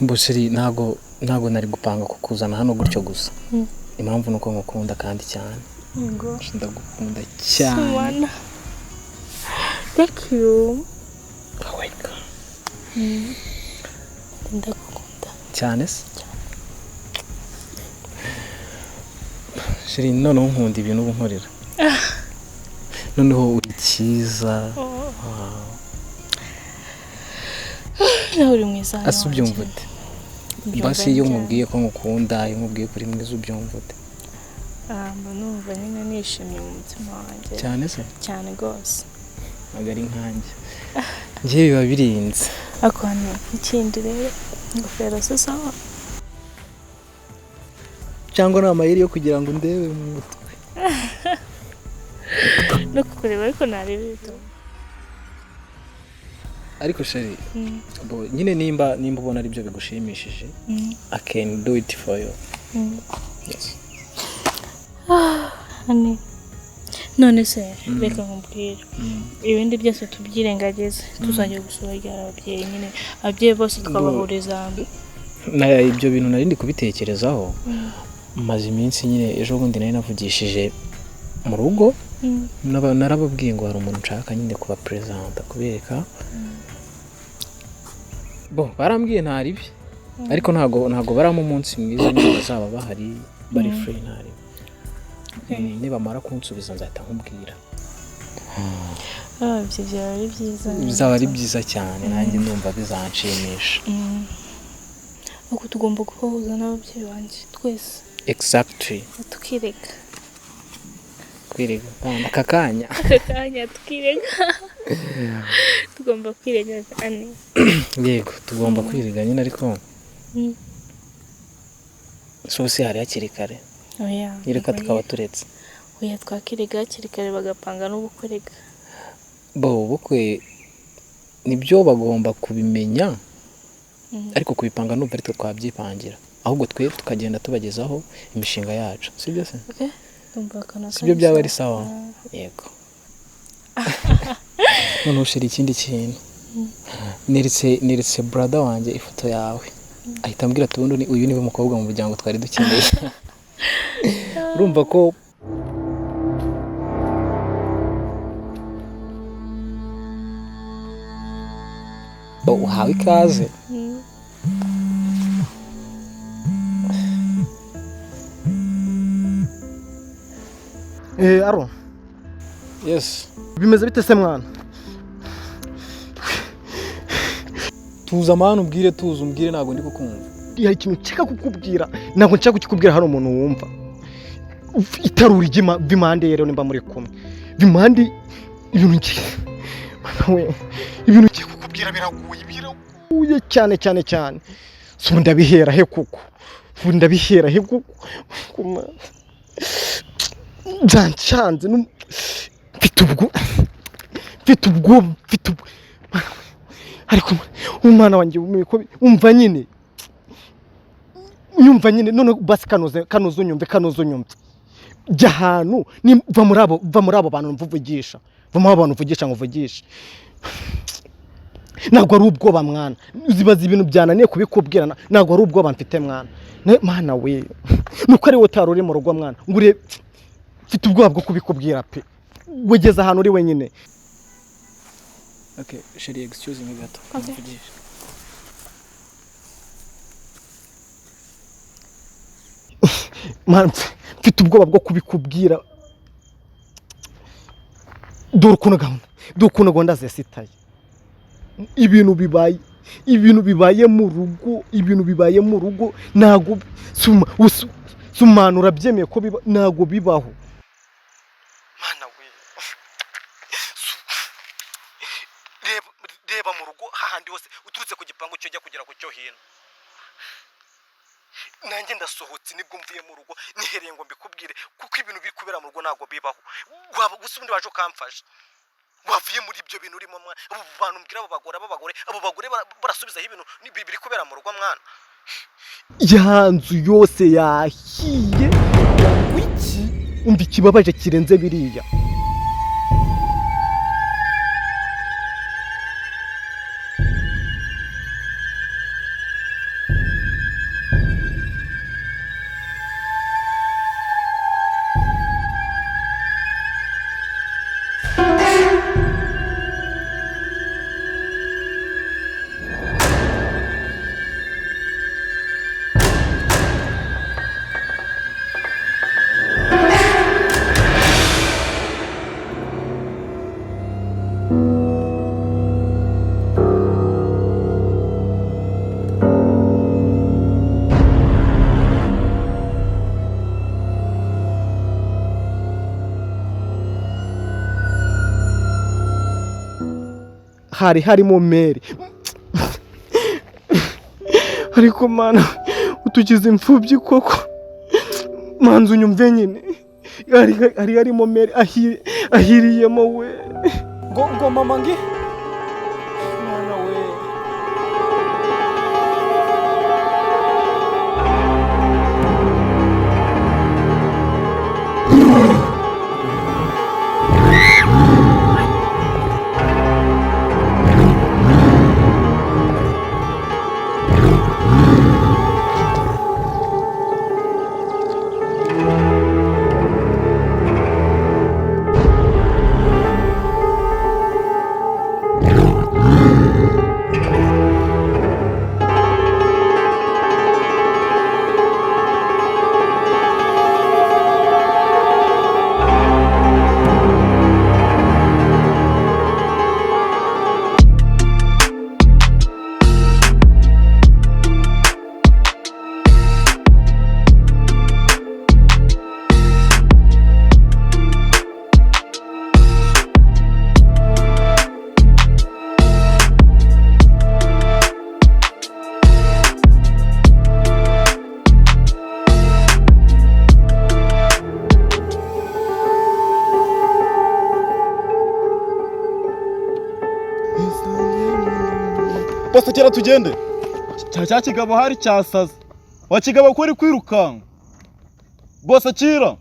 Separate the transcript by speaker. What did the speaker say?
Speaker 1: Bushiri ntago nari gupanga kukuzana hano gutyo gusa. Impamvu nuko ngukunda kandi cyane.
Speaker 2: Ngo
Speaker 1: ndagukunda cyane.
Speaker 2: Thank you.
Speaker 1: Welcome.
Speaker 2: Ndagukunda
Speaker 1: cyane se. Shiri none nkunda ibintu ubunkorera. Noneho uri cyiza.
Speaker 2: Uri mwiza.
Speaker 1: Asubyumvute. Basi iyo mubwiye ko ngukunda, iyo mubwiye kuri mwiza ubyumvute.
Speaker 2: Numva nyine nishimye mu mutima wanjye.
Speaker 1: Cyane se?
Speaker 2: Cyane gose.
Speaker 1: Magari nkanjye. Ngiye biba birinze.
Speaker 2: Akwana ikindi rero ngofero sawa.
Speaker 1: Cyangwa n'amayeri yo kugira ngo ndebe mu mutwe.
Speaker 2: No kukureba ariko narebito.
Speaker 1: Ariko sheri nyine nimba ubona ari byo bigushimishije I can do it for you. Yes.
Speaker 2: Hani none se reka nkubwire ibindi byose tubyirengagize tuzajya gusura ababyeyi nyine ababyeyi bose twabahuriza hamwe.
Speaker 1: Na ibyo bintu narindi kubitekerezaho maze iminsi nyine ejo bundi nari navugishije mu rugo narababwiye ngo hari umuntu nshaka nyine kuba present kubereka barambwiye ntaribi ariko ntago baramo umunsi mwiza nyine bazaba bahari bari free ntari. Niba mara kunsubiza nzahita nkubwira.
Speaker 2: Ibyo byari byiza.
Speaker 1: Bizaba ari byiza cyane nanjye ndumva bizanshimisha.
Speaker 2: Uko tugomba kubahuza n'ababyeyi banjye twese.
Speaker 1: Exactly.
Speaker 2: Tukireka.
Speaker 1: Kwirega akakanya
Speaker 2: tukirega. Tugomba kwirega cyane.
Speaker 1: Yego tugomba kwirega nyine ariko sose hari hakiri kare.
Speaker 2: Oya.
Speaker 1: Yereka tukaba turetse.
Speaker 2: Oya twakirega hakiri kare bagapanga n'ubukorega.
Speaker 1: Bukwe nibyo bagomba kubimenya ariko kubipanga n'ubwo ari twe twabyipangira ahubwo twe tukagenda tubagezaho imishinga yacu sibyo se?
Speaker 2: Okay.
Speaker 1: Sibyo byaba ari sawa. Yego. None ushira ikindi kintu. Neretse brother wanje ifoto yawe. Ahita ambwira tubundo ni uyu niwe mukobwa mu muryango twari dukeneye. Urumva ko uhawe ikaze.
Speaker 3: Aro.
Speaker 1: Yes.
Speaker 3: Bimeze bite se mwana?
Speaker 1: Tuza manu umbwire nago ndi kukumva.
Speaker 3: Hari ikintu nshaka kukubwira, nago nshaka kukubwira hano umuntu wumva. Itarura igima bimande rero nimba muri kumwe. Bimande ibintu nki. Manawe ibintu nki kukubwira biraguye cyane. So ndabihera he kuko. Ndabihera he kuko. Janchanze mfite ubwo ariko umwana wanjye umeko umva nyine none basi kanozo unyumve jahanu ni va muri abo bantu mvugisha ngo vugisha ntabwo ari ubwoba mwana zibaza ibintu byananiye kubikubwira ntabwo ari ubwoba mfite mwana mana we nuko ari wowe utaruri mu rugo mwana ngo urebe mfite ubwoba bwo kubikubwira pe wegeze ahantu uri wenyine.
Speaker 1: Okay, sheri excuse me gato.
Speaker 2: Okay.
Speaker 3: Man, mfite ubwoba bwo kubikubwira. Dore ukuntu gahunda zesitaye. Ibintu bibaye mu rugo ntago sumanura byemeye ko ntago bibaho. Mana we. Reba mu rugo hahandi hose uturutse ku gipangu cyo jya kugera ku cyo hino. Nanjye ndasohotse nibwo mvuye mu rugo nihereye ngo mbikubwire kuko ibintu biri kubera mu rugo ntago bibaho. Waba gusundi waje ukamfasha. Wavuye muri ibyo bintu urimo mwana abo bantu mbwira abo bagore barasubizaho ibintu biri kubera mu rugo mwana. Yanzu yose yahiye. Wiki umva ikibabaje kirenze biriya. Hari harimo mere ariko mana utugize imfubyi koko manzu nyumve nyine hari harimo mere ahiriyemo we ngo mama ngi mwana we.
Speaker 4: Bose kera tugende. Cya kigabo hari cyasaza. Wa kigabo ko uri kwirukanka. Bose kira.